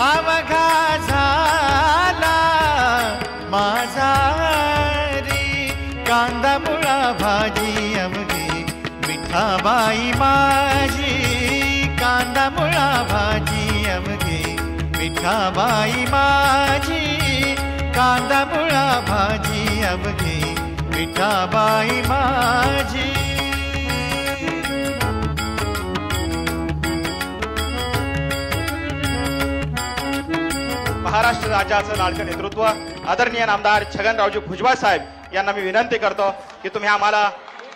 अवघा झाला माझा रे कांदा मुळा भाजी अवघी मिठाबाई माझी कांदा मुळा भाजी अवघी मिठाबाई माझी कांदा मुळा भाजी अवघी मिठाबाई माझी। महाराष्ट्र राज्याचं लाडकं नेतृत्व आदरणीय नामदार छगनरावजी भुजबळ साहेब यांना मी विनंती करतो की तुम्ही आम्हाला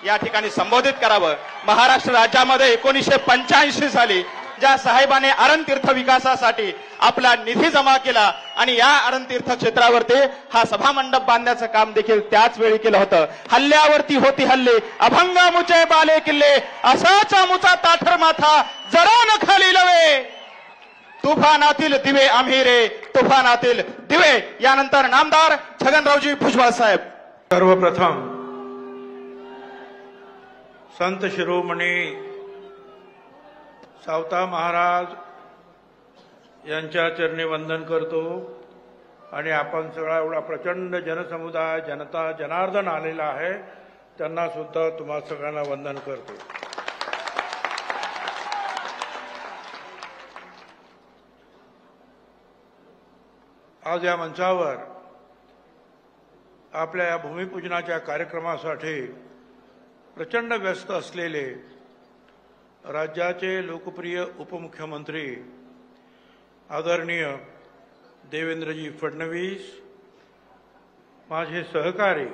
या ठिकाणी संबोधित करावं। महाराष्ट्र राज्यामध्ये 1985 साली ज्या साहेबाने अरणतीर्थ विकासासाठी आपला निधी जमा केला आणि या अरणतीर्थ क्षेत्रावरती हा सभामंडप बांधण्याचं काम देखील त्याच वेळी केलं होतं। हल्ल्यावरती होती हल्ले अभंग मुचे बाले किल्ले असाच मुचा ताठर माथा जरा न खाली लवे तुफानातील दिवे आम्ही रे तुफानातील दिवे। यानंतर नामदार छगनरावजी भुजबळ साहेब। सर्वप्रथम संत शिरोमणी सावता महाराज यांच्या चरणी वंदन करतो आणि आपण सगळा एवढा प्रचंड जनसमुदाय जनता जनार्दन आलेला आहे त्यांना सुद्धा तुम्हा सगळ्यांना वंदन करतो। आज या मंचावर आपल्या या भूमिपूजनाच्या कार्यक्रमासाठी प्रचंड व्यस्त असलेले राज्याचे लोकप्रिय उपमुख्यमंत्री आदरणीय देवेंद्रजी फडणवीस, माझे सहकारी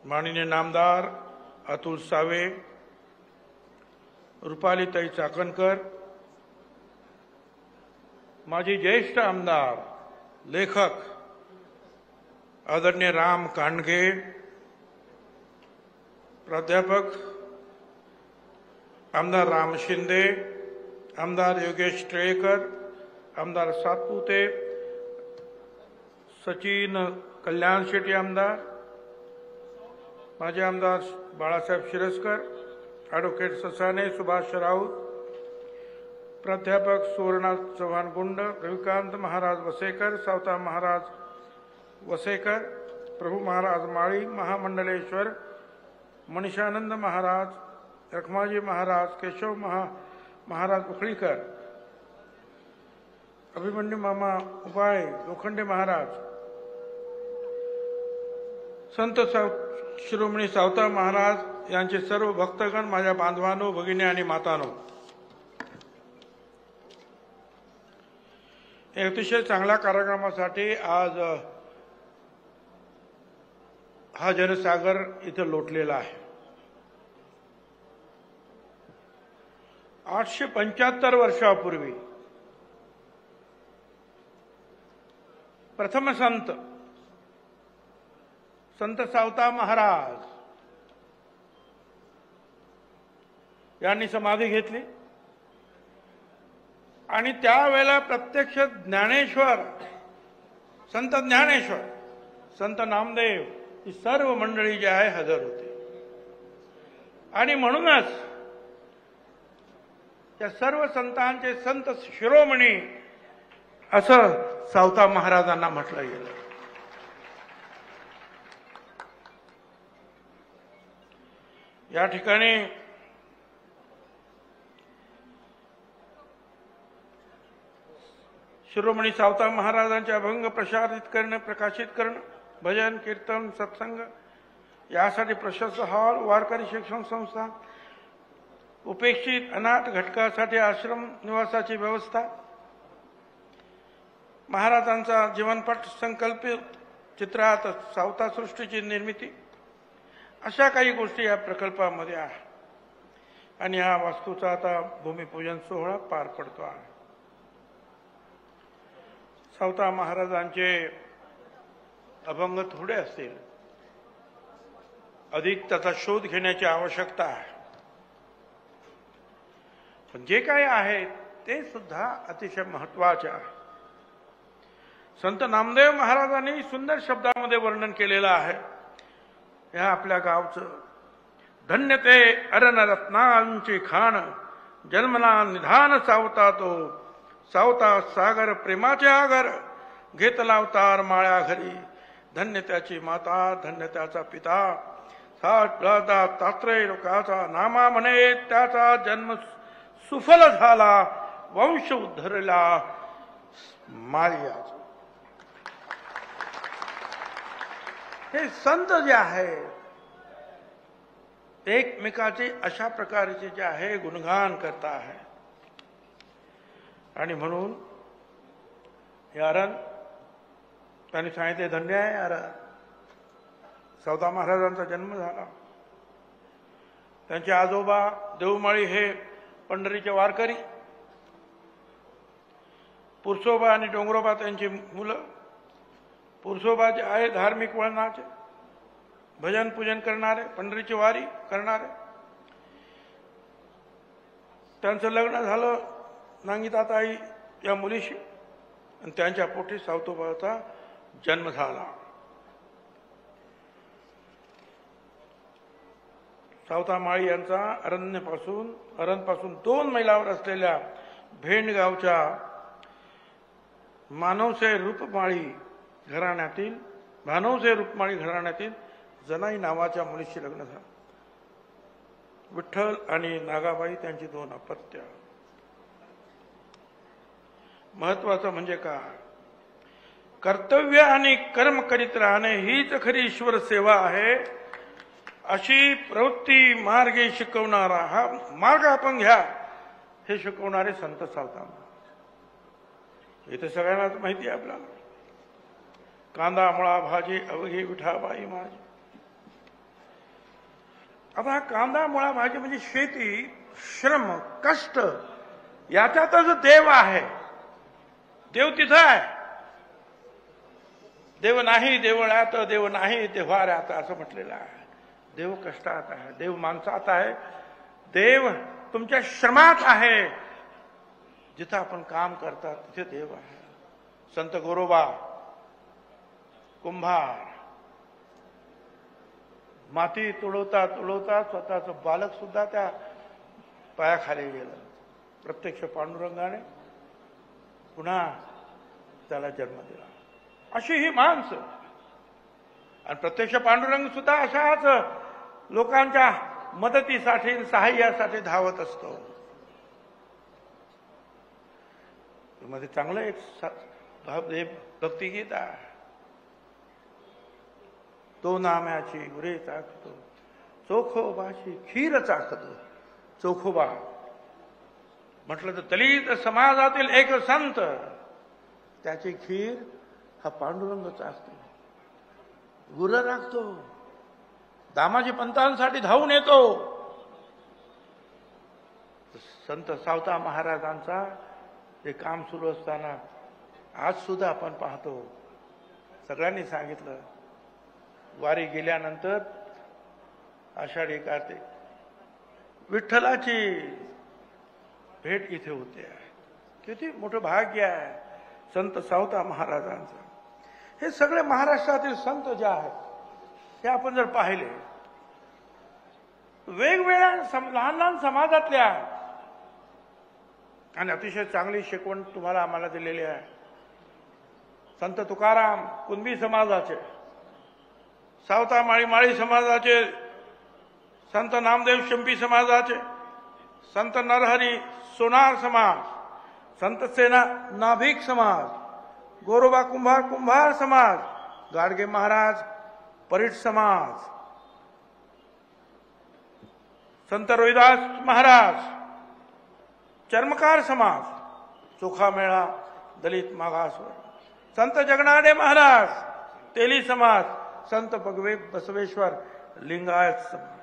माननीय नामदार अतुल सावे, रुपालीताई चाकणकर, माजी ज्येष्ठ आमदार लेखक आदरणीय राम कांडगे, प्राध्यापक आमदार राम शिंदे, आमदार योगेश टिळेकर, आमदार सातपुते, सचिन कल्याण शेट्टी आमदार, माजी आमदार बाळासाहेब शिरस्कर, ॲडव्होकेट ससाने, सुभाष राऊत, प्राध्यापक सुवर्णा चव्हाण गुंड, रविकांत महाराज वसेकर, सावता महाराज वसेकर, प्रभू महाराज माळी, महामंडलेश्वर, मनीषानंद महाराज, रखमाजी महाराज, केशव महाराज उखळीकर, अभिमन्यू मामा उपाळे, लोखंडे महाराज, संत शिरोमणी सावता महाराज यांचे सर्व भक्तगण, माझ्या बांधवांनो, भगिनी आणि मातांनो, अतिशय चांगल्या कार्यक्रमासाठी आज हा जनसागर इथं लोटलेला आहे। 875 वर्षापूर्वी प्रथम संत सावता महाराज यांनी समाधी घेतली आणि त्यावेळेला प्रत्यक्ष ज्ञानेश्वर, संत ज्ञानेश्वर, संत नामदेव ही सर्व मंडळी जी आहे हजर होते आणि म्हणूनच त्या सर्व संतांचे संत शिरोमणी असं सावता महाराजांना म्हटलं गेलं। या ठिकाणी शिरोमणी सावता महाराजांचे अभंग प्रसारित करणे, प्रकाशित करणं, भजन कीर्तन सत्संग यासाठी प्रशस्त हॉल, वारकरी शिक्षण संस्था, उपेक्षित अनाथ घटकासाठी आश्रम निवासाची व्यवस्था, महाराजांचा जीवनपट संकल्पित चित्रात सावता सृष्टीची निर्मिती, अशा काही गोष्टी या प्रकल्पामध्ये आहे आणि हा वास्तूचा आता भूमिपूजन सोहळा पार पडतो आहे। सावता महाराजांचे अभंग थोडे असतील, अधिक त्याचा शोध घेण्याची आवश्यकता आहे, पण जे काही आहे ते सुद्धा अतिशय महत्त्वाचे आहे। संत नामदेव महाराजांनी सुंदर शब्दामध्ये वर्णन केलेलं आहे, या आपल्या गावचं धन्य ते अरणरत्नांची खाण, जन्मला निधान सावता तो, सावता सागर प्रेमाचे आगर, घेतला अवतार माळ्या घरी, धन्य त्याची माता धन्य त्याचा पिता, साधा तात्रेय लोकाचा नामा म्हणे, त्याचा जन्म सुफल झाला, वंश उद्धरला माळ्याचा. हे संत जे आहे एकमेकाचे अशा प्रकारचे जे आहे गुणगान करता आहे. आणि म्हणून यारण त्यांनी सांगितले धन्य आहे यारण, सावता महाराजांचा जन्म झाला. त्यांचे आजोबा देवमाळी हे पंढरीचे वारकरी, पुरसोबा आणि डोंगरोबा त्यांची मुलं. पुरसोबाचे आहे धार्मिक वळणाचे, भजन पूजन करणारे, पंढरीची वारी करणारे. त्यांचं लग्न झालं नांगिताताई या मुलीशी आणि त्यांच्या पोटी सावतोबाचा जन्म झाला. सावता माळी यांचा अरणपासून 2 मैलावर असलेल्या भेंड गावच्या भानवसे रूपमाळी घराण्यातील जनाई नावाच्या मुलीशी लग्न झालं. विठ्ठल आणि नागाबाई त्यांची 2 अपत्य. महत्वाचं म्हणजे काय, कर्तव्य आणि कर्म करीत राहणे हीच खरी ईश्वर सेवा आहे, अशी प्रवृत्ती मार्गे शिकवणारा हा मार्ग आपण घ्या हे शिकवणारे संत सावता. इथे सगळ्यांनाच माहिती आहे आपल्याला, कांदा मुळा भाजी अवघी विठाबाई माझी. आता हा कांदा मुळा भाजी म्हणजे शेती, श्रम, कष्ट, याच्यातच देव आहे. देव तिथं आहे. देव नाही देवळात, देव नाही देव्हाऱ्यात असं म्हटलेलं आहे. देव कष्टात आहे, देव माणसात आहे, देव तुमच्या श्रमात आहे. जिथं आपण काम करतात तिथे देव आहे. संत गोरोबा कुंभार माती तुडवता तुडवता स्वतःचं बालक सुद्धा त्या पायाखाली गेलं. प्रत्यक्ष पांडुरंगाने पुन्हा त्याला जन्म दिला. अशी ही माणसं. आणि प्रत्यक्ष पांडुरंग सुद्धा अशाच लोकांच्या मदतीसाठी सहाय्यासाठी धावत असतो. मध्ये चांगलं एक भक्तिगीत आहे, तो नाम्याची उरे चाकतो चोखोबाची खीर चाकतो. चोखोबा म्हटलं तर दलित समाजातील एक संत, त्याची खीर हा पांडुरंग चाकतो, गुरं राखतो, दामाजी पंतांसाठी धावून येतो. संत सावता महाराजांचा हे काम सुरू असताना आज सुद्धा आपण पाहतो. सगळ्यांनी सांगितलं वारी गेल्यानंतर आषाढी कार्तिक विठ्ठलाची भेट इथे होते. किती मोठं भाग्य आहे संत सावता महाराजांचं. हे सगळे महाराष्ट्रातील संत जे आहेत हे आपण जर पाहिले, वेगवेगळ्या लहान लहान समाजातल्या आणि अतिशय चांगली शिकवण तुम्हाला आम्हाला दिलेली आहे. संत तुकाराम कुणबी समाजाचे, सावता माळी समाजाचे, संत नामदेव शिंपी समाजाचे, संत नरहरी सोनार समाज, संत सेना नाभिक समाज, गोरोबा कुंभार समाज, गाडगे महाराज परीट समाज, संत रोहिदास महाराज चर्मकार समाज, चोखामेळा दलित मागासवर्ग, संत जगनाडे महाराज तेली समाज, संत भगवे बसवेश्वर लिंगायत समाज,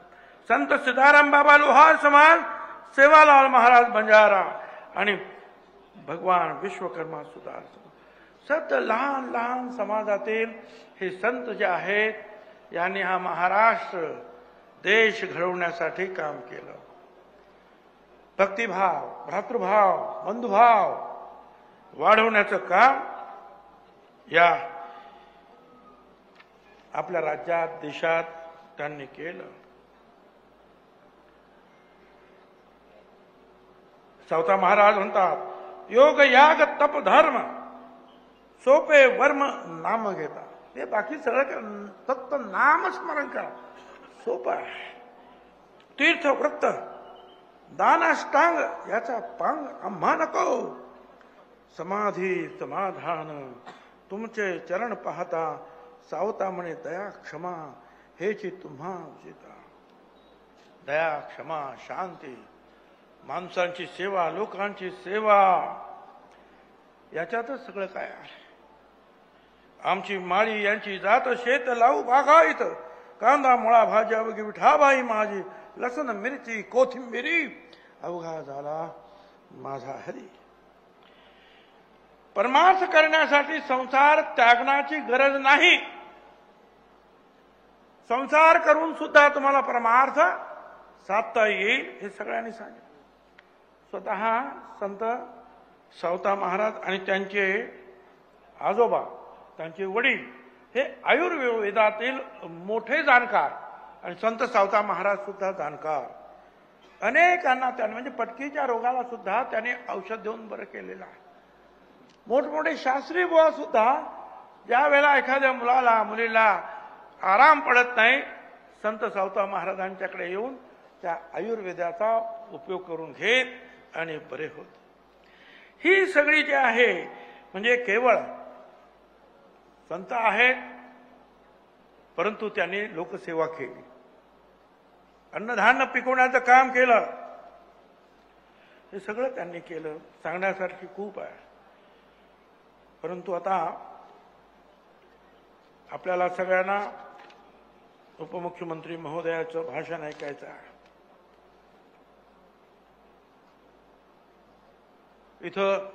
संत सिद्धाराम बाबा लोहार समाज, सेवालाल महाराज बंजारा आणि भगवान विश्वकर्मा सुधार समाज. सत लहान लहान समाजातील हे संत जे आहेत यांनी हा महाराष्ट्र देश घडवण्यासाठी काम केलं. भक्तिभाव, भ्रातृभाव, बंधुभाव वाढवण्याचं काम या आपल्या राज्यात देशात त्यांनी केलं. सावता महाराज म्हणतात योग याग तप धर्म सोपे वर्म नाम घेता. हे बाकी सगळं फक्त नामस्मरण करा, सोपं आहे. तीर्थ व्रत दानाष्टांग याचा पांग आम्हा नको. समाधी समाधान तुमचे चरण पाहता सावता म्हणे दया क्षमा हेची तुम्हा उचिता. दया क्षमा शांती माणसांची सेवा लोकांची सेवा याच्यातच सगळं काय आहे. आमची माळी यांची जात शेत लावू बागायत कांदा मुळा भाज्या वगैरे विठाबाई माझी लसण मिरची कोथिंबिरी अवघा झाला माझा हरी. परमार्थ करण्यासाठी संसार त्यागण्याची गरज नाही. संसार करून सुद्धा तुम्हाला परमार्थ साधता येईल हे सगळ्यांनी सांगितलं. स्वतः संत सावता महाराज आणि त्यांचे आजोबा त्यांचे वडील हे आयुर्वेदातील मोठे जाणकार आणि संत सावता महाराज सुद्धा जाणकार. अनेकांना त्यांनी म्हणजे पटकीच्या रोगाला सुद्धा त्यांनी औषध देऊन बरं केलेलं आहे. मोठमोठे शास्त्री बुवा सुद्धा ज्या वेळेला एखाद्या मुलाला मुलीला आराम पडत नाही संत सावता महाराजांच्याकडे येऊन त्या आयुर्वेदाचा उपयोग करून घेत आणि बरे होत. ही सगळी जी आहे म्हणजे केवळ संत आहेत परंतु त्यांनी लोकसेवा केली, अन्नधान्य पिकवण्याचं काम केलं, हे सगळं त्यांनी केलं. सांगण्यासारखी खूप आहे. परंतु आता आपल्याला सगळ्यांना उपमुख्यमंत्री महोदयाचं भाषण ऐकायचं आहे. इथं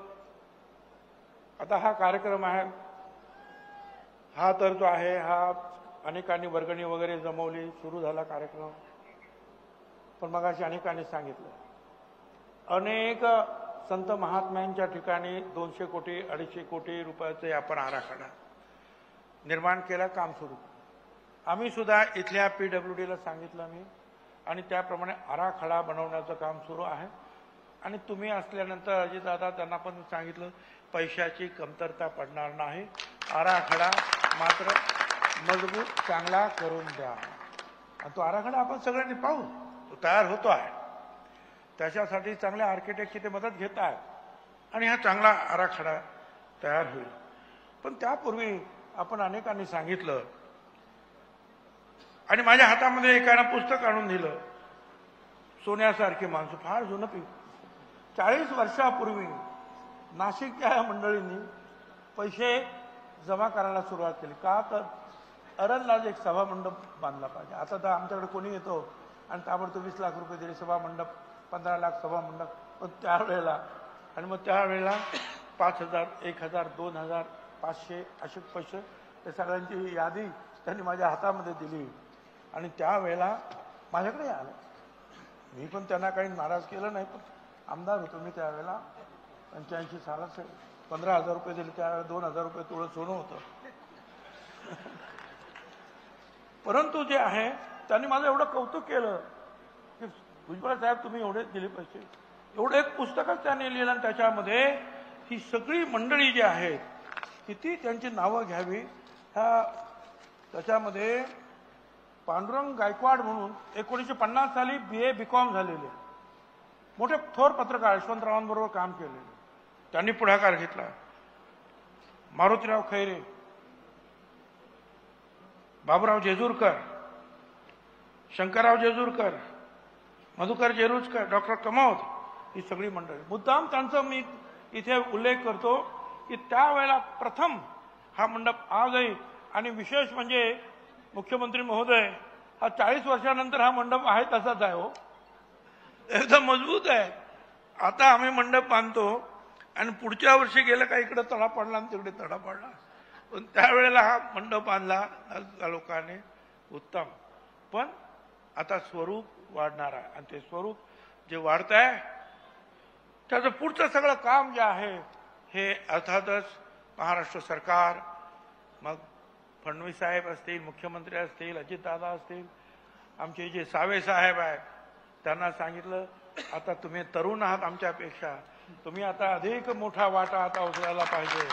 आता हा कार्यक्रम आहे, हा तर जो आहे हा अनेकांनी वर्गणी वगैरे जमवली, सुरू झाला कार्यक्रम. पण मग अशी अनेकांनी सांगितलं अनेक संत महात्म्यांच्या ठिकाणी 200 कोटी 250 कोटी रुपयाचे आपण आराखडा निर्माण केला, काम सुरू. आम्ही सुद्धा इथल्या PWDला सांगितलं मी आणि त्याप्रमाणे आराखडा बनवण्याचं काम सुरू आहे. आणि तुम्ही असल्यानंतर अजितदादा त्यांना पण सांगितलं पैशाची कमतरता पडणार नाही, आराखडा मात्र मजबूत चांगला करून द्या. आणि तो आराखडा आपण सगळ्यांनी पाहू, तो तयार होतो आहे. त्याच्यासाठी चांगल्या आर्किटेक्टची ते मदत घेत आहेत आणि हा चांगला आराखडा तयार होईल. पण त्यापूर्वी आपण अनेकांनी सांगितलं आणि माझ्या हातामध्ये एकानं पुस्तक आणून दिलं, सोन्यासारखी माणसं, फार जुनं पीक. 40 वर्षापूर्वी नाशिकच्या मंडळींनी पैसे जमा करायला सुरुवात केली. का तर अरणलाच एक सभा मंडप बांधला पाहिजे. आता तर आमच्याकडे कोणी येतो आणि ताबडतोब 20 लाख रुपये दिले सभा मंडप, 15 लाख सभा मंडप. पण त्यावेळेला आणि मग त्यावेळेला 5,000 1,000 2,000 500 असे पैसे ते सगळ्यांची यादी त्यांनी माझ्या हातामध्ये दिली आणि त्यावेळेला माझ्याकडे आलं. मी पण त्यांना काही नाराज केलं नाही. पण आमदार होतो मी त्यावेळेला 85 सालाचं. 15,000 रुपये दिले त्यावेळेला 2,000 रुपये थोडं सोनं होतं. परंतु जे आहे त्यांनी माझं एवढं कौतुक केलं की भुजबळ साहेब तुम्ही एवढे दिले पैसे. एवढं एक पुस्तकच त्यांनी लिहिलं आणि त्याच्यामध्ये ही सगळी मंडळी जी आहेत किती त्यांची नावं घ्यावी. त्याच्यामध्ये पांडुरंग गायकवाड म्हणून 1950 साली BA BCom झालेले मोठे थोर पत्रकार यशवंतरावांबरोबर काम केलेले, त्यांनी पुढाकार घेतला. मारुतीराव खैरे, बाबूराव जेजूरकर, शंकरराव जेजूरकर, मधुकर जेरुजकर, डॉक्टर कमौद, ही सगळी मंडळी. मुद्दाम त्यांचा मी इथे उल्लेख करतो की त्यावेळेला प्रथम हा मंडप आजही आणि विशेष म्हणजे मुख्यमंत्री महोदय हा 40 वर्षानंतर हा मंडप आहे तसाच आहे. हो, एकदम मजबूत आहे. आता आम्ही मंडप बांधतो आणि पुढच्या वर्षी गेलं का इकडे तडा पडला आणि तिकडे तडा पडला. पण त्यावेळेला हा मंडप बांधला लोकांनी उत्तम. पण आता स्वरूप वाढणार आहे आणि ते स्वरूप जे वाढत आहे त्याचं पुढचं सगळं काम जे आहे हे अर्थातच महाराष्ट्र सरकार, मग फडणवीस साहेब असतील, मुख्यमंत्री असतील, अजितदादा असतील, आमचे जे सावे साहेब आहेत त्यांना सांगितलं आता तुम्ही तरुण आहात आमच्यापेक्षा, तुम्ही आता अधिक मोठा वाटा आता उचलायला पाहिजे,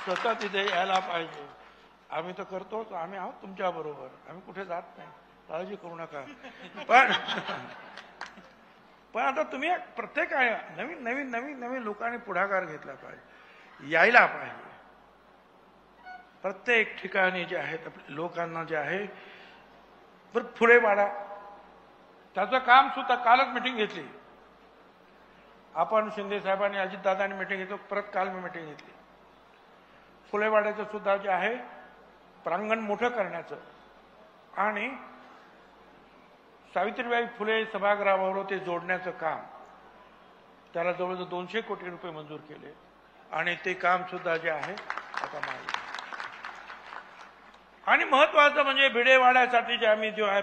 स्वतः तिथे यायला पाहिजे. आम्ही तर करतोच, आम्ही आहोत तुमच्या बरोबर, आम्ही कुठे जात नाही, काळजी करू नका. पण आता तुम्ही प्रत्येक नवीन नवीन नवीन नवीन लोकांनी पुढाकार घेतला पाहिजे, यायला पाहिजे. प्रत्येक ठिकाणी जे आहेत लोकांना जे आहे फुले वाडा, त्याचं काम सुद्धा कालच मिटिंग घेतली आपण, शिंदे साहेबांनी अजितदादांनी मिटिंग घेतली, परत काल मी मिटिंग घेतली. फुलेवाड्याचं सुद्धा जे आहे प्रांगण मोठं करण्याचं आणि सावित्रीबाई फुले सभागृहाबरोबर ते जोडण्याचं काम, त्याला जवळजवळ 200 कोटी रुपये मंजूर केले आणि ते काम सुद्धा जे आहे आता मागे. आणि महत्वाचं म्हणजे भिडेवाड्यासाठी जे आम्ही जो आहे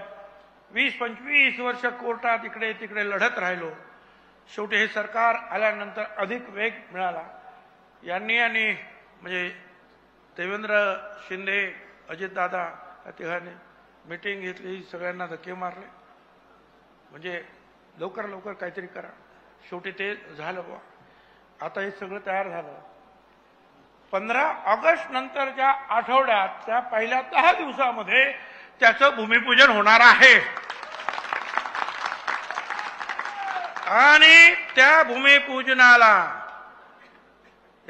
20-25 वर्ष कोर्टात इकडे तिकडे लढत राहिलो, शेवटी हे सरकार आल्यानंतर अधिक वेग मिळाला. यांनी आणि म्हणजे देवेंद्र शिंदे, अजितदादा या तिघांनी मीटिंग घेतली, सगळ्यांना धक्के मारले, म्हणजे लवकर लवकर काहीतरी करा. शेवटी ते झालं बुवा. आता हे सगळं तयार झालं. 15 ऑगस्ट नंतरच्या आठवड्यात त्या पहिल्या 10 दिवसामध्ये त्याचं भूमिपूजन होणार आहे आणि त्या भूमिपूजनाला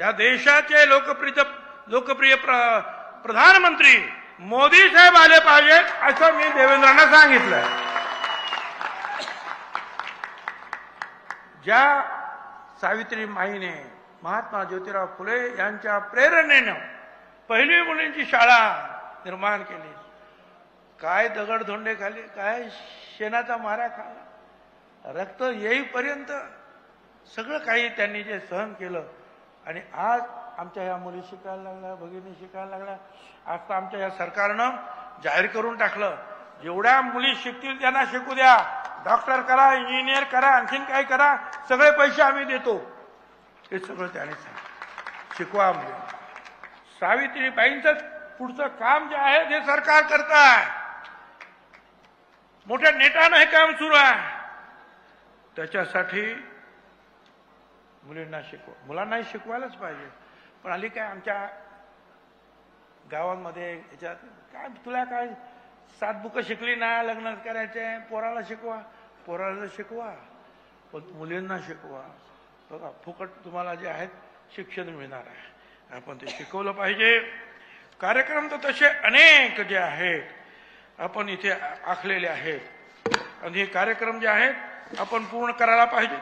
या देशाचे लोकप्रिय प्रधानमंत्री मोदी साहेब आले पाहिजेत असं मी देवेंद्रांना सांगितलं. ज्या सावित्री माईने महात्मा ज्योतिराव फुले यांच्या प्रेरणेनं पहिली मुलींची शाळा निर्माण केली, काय दगडधोंडे खाली, काय शेणाचा मारा खाला, रक्त येईपर्यंत सगळं काही त्यांनी जे सहन केलं. आणि आज आमच्या ह्या मुली शिकायला लागल्या, भगिनी शिकायला लागल्या. आज तर आमच्या या सरकारनं जाहीर करून टाकलं, जेवढ्या मुली शिकतील त्यांना शिकू द्या, डॉक्टर करा, इंजिनियर करा, आणखीन काय करा, सगळे पैसे आम्ही देतो. हे सगळं त्याने सांगितलं, शिकवा मुलींना. सावित्रीबाईंचं पुढचं काम जे आहे ते सरकार करत आहे, मोठ्या नेटानं हे काम सुरू आहे. त्याच्यासाठी मुलींना मुलांनाही शिकवायलाच पाहिजे. पण हल्ली काय आमच्या गावांमध्ये याच्यात काय, तुला काय 7 बुकं शिकली ना, लग्न करायचे, पोराला शिकवा, पण मुलींना शिकवा. बघा, फुकट तुम्हाला जे आहेत शिक्षण मिळणार आहे, आपण ते शिकवलं पाहिजे. कार्यक्रम तर तसे अनेक जे आहेत आपण इथे आखलेले आहेत आणि हे कार्यक्रम जे आहेत आपण पूर्ण करायला पाहिजे.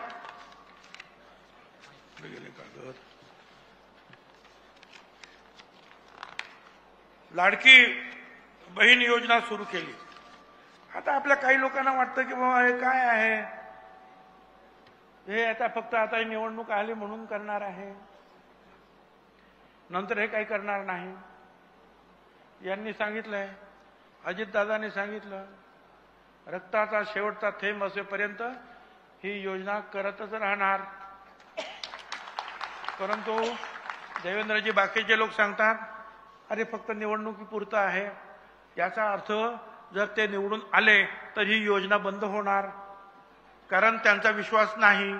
लाडकी बहीण योजना सुरू केली. आता आपल्या काही लोकांना वाटतं की बाबा हे काय आहे, हे आता फक्त आता निवडणूक आली म्हणून करणार आहे, नंतर हे काही करणार नाही. यांनी सांगितलंय, अजितदादांनी सांगितलं, रक्ताचा शेवटचा थेंब असेपर्यंत ही योजना करतच राहणार. परंतु देवेंद्रजी बाकीचे लोक सांगतात अरे फक्त निवडणुकीपुरतं आहे. याचा अर्थ जर ते निवडून आले तर ही योजना बंद होणार, कारण त्यांचा विश्वास नाही,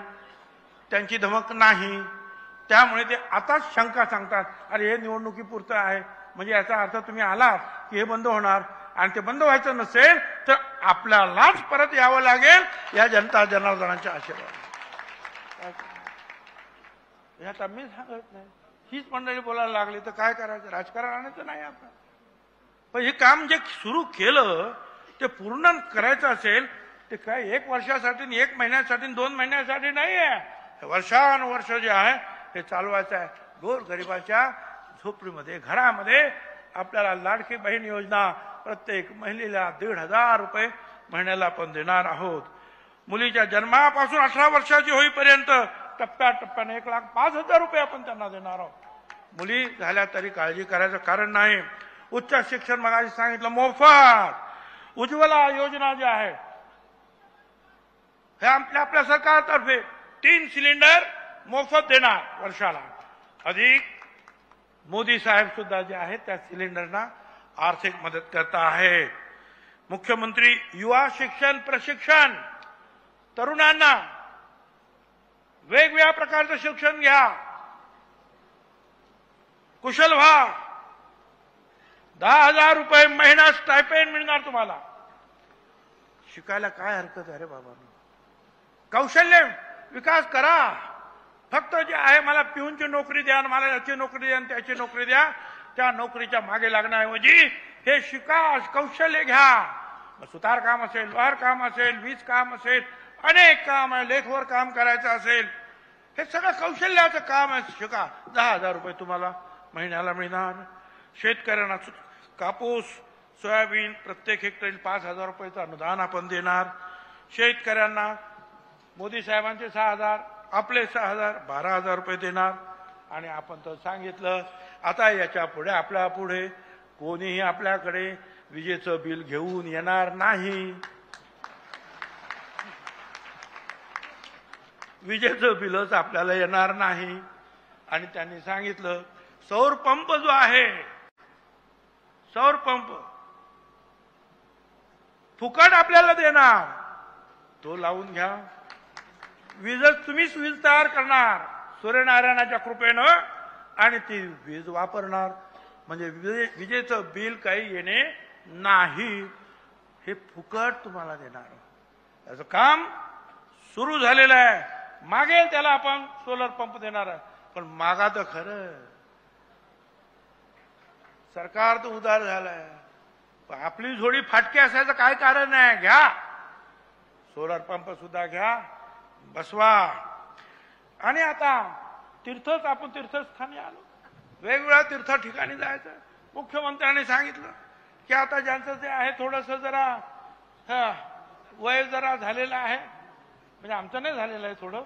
त्यांची धमक नाही. त्यामुळे ते आताच शंका सांगतात अरे हे निवडणुकीपुरतं आहे, म्हणजे याचा अर्थ तुम्ही आलात की हे बंद होणार, आणि ते बंद व्हायचं नसेल तर आपल्यालाच परत यावं लागेल या जनता जनार्दनाच्या आशीर्वाद. यात आम्ही सांगत नाही, हीच मंडळी बोलायला लागली तर काय करायचं, राजकारण आणायचं नाही आपण. पण हे काम जे सुरू केलं ते पूर्ण करायचं असेल ते काय 1 वर्षासाठी, 1 महिन्यासाठी, 2 महिन्यासाठी नाही आहे, वर्षानुवर्ष जे आहे हे चालवायचं आहे. गोरगरिबाच्या झोपडीमध्ये, घरामध्ये आपल्याला लाडकी बहीण योजना प्रत्येक महिलेला 1,500 रुपये महिन्याला आपण देणार आहोत. मुलीच्या जन्मापासून 18 वर्षाची होईपर्यंत टप्प्याटप्प्याने 1,05,000 रुपये आपण त्यांना देणार आहोत. मुली झाल्या तरी काळजी करायचं कारण नाही. उच्च शिक्षण मगाशी सांगितलं मोफत. उज्ज्वला योजना जी आहे हे आपल्या सरकारतर्फे 3 सिलेंडर मोफत देणार वर्षाला. अधिक मोदी साहेब सुद्धा जे आहेत त्या सिलेंडरना आर्थिक मदत करता आहे. मुख्यमंत्री युवा शिक्षण प्रशिक्षण तरुणांना वेगवेगळ्या प्रकारचं शिक्षण घ्या, कुशल व्हा, 10,000 रुपये महिना स्टायपेंड मिळणार तुम्हाला. शिकायला काय हरकत आहे रे बाबा. कौशल्य विकास करा. फक्त जे आहे मला पिऊनची नोकरी द्या, मला याची नोकरी द्या, त्याची नोकरी द्या, त्या नोकरीच्या मागे लागण्याऐवजी हे शिका, कौशल्य घ्या. सुतार काम असेल, लोहार काम असेल, वीज काम असेल, अनेक काम आहे, लेखवर काम करायचं असेल, हे सगळं कौशल्याचं काम आहे. शिका. 10,000 रुपये तुम्हाला महिन्याला मिळणार. शेतकऱ्यांना कापूस, सोयाबीन प्रत्येक हेक्टरी 5,000 रुपयाचं अनुदान आपण देणार. शेतकऱ्यांना मोदी साहेबांचे 6,000, आपले 6,000, 12,000 रुपये देणार. आणि आपण तर सांगितलं आता याच्या पुढे आपल्या पुढे कोणीही आपल्याकडे विजेचं बिल घेऊन येणार नाही. विजेचं बिलच आपल्याला येणार नाही. आणि त्यांनी सांगितलं सौर पंप जो आहे, सौर पंप फुकट आपल्याला देणार, तो लावून घ्या. वीजच तुम्हीच वीज तयार करणार सूर्यनारायणाच्या कृपेनं आणि ती वीज वापरणार. म्हणजे विजेचं बिल काही येणे नाही, हे फुकट तुम्हाला देणार. याचं काम सुरू झालेलं आहे. मागेल त्याला आपण सोलर पंप देणार आहे, पण मागा तर खरं. सरकार तर उदार झालंय, पण आपली जोडी फाटकी असायचं काय कारण आहे. घ्या सोलर पंप सुद्धा घ्या, बसवा. आणि आता तीर्थच आपण तीर्थस्थानी आलो, वेगवेगळ्या तीर्थ ठिकाणी जायचं. मुख्यमंत्र्यांनी सांगितलं की आता ज्यांचं जे आहे थोडंसं जरा वय जरा झालेलं आहे, म्हणजे आमचं नाही झालेलं आहे, थोडं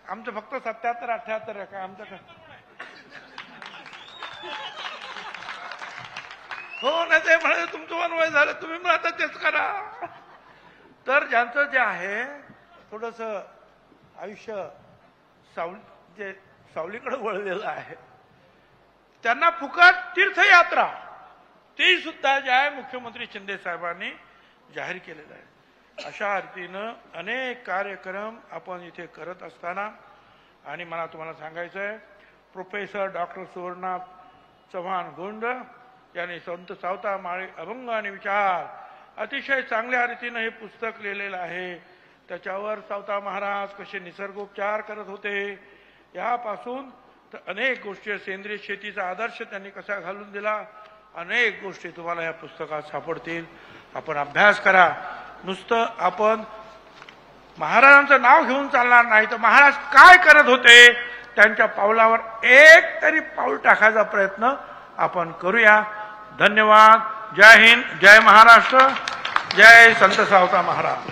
आमचं फक्त 77-78 आहे. काय आमचं काय हो नाही ते म्हणाले तुमचं पण वय झालं, तुम्ही पण आता तेच करा. तर ज्यांचं जे आहे थोडंसं आयुष्य सावलीकडे वळलेलं आहे, त्यांना फुकट तीर्थयात्रा ती सुद्धा जे आहे मुख्यमंत्री शिंदे साहेबांनी जाहीर केलेलं आहे. अशा रीतीनं अनेक कार्यक्रम आपण इथे करत असताना, आणि मला तुम्हाला सांगायचं आहे प्रोफेसर डॉक्टर सुवर्णनाथ चव्हाण गोंड यांनी संत सावता माळी अभंग आणि विचार अतिशय चांगल्या रीतीनं हे पुस्तक लिहिलेलं आहे. त्याच्यावर सावता महाराज कसे निसर्गोपचार करत होते यापासून तर अनेक गोष्टी, सेंद्रिय शेतीचा आदर्श त्यांनी कसा घालून दिला, अनेक गोष्टी तुम्हाला या पुस्तकात सापडतील. आपण अभ्यास करा. नुसतं आपण महाराजांचं नाव घेऊन चालणार नाही, तर महाराज काय करत होते त्यांच्या पावलावर एक तरी पाऊल टाकायचा प्रयत्न आपण करूया. धन्यवाद. जय हिंद, जय महाराष्ट्र, जय संत सावता महाराज.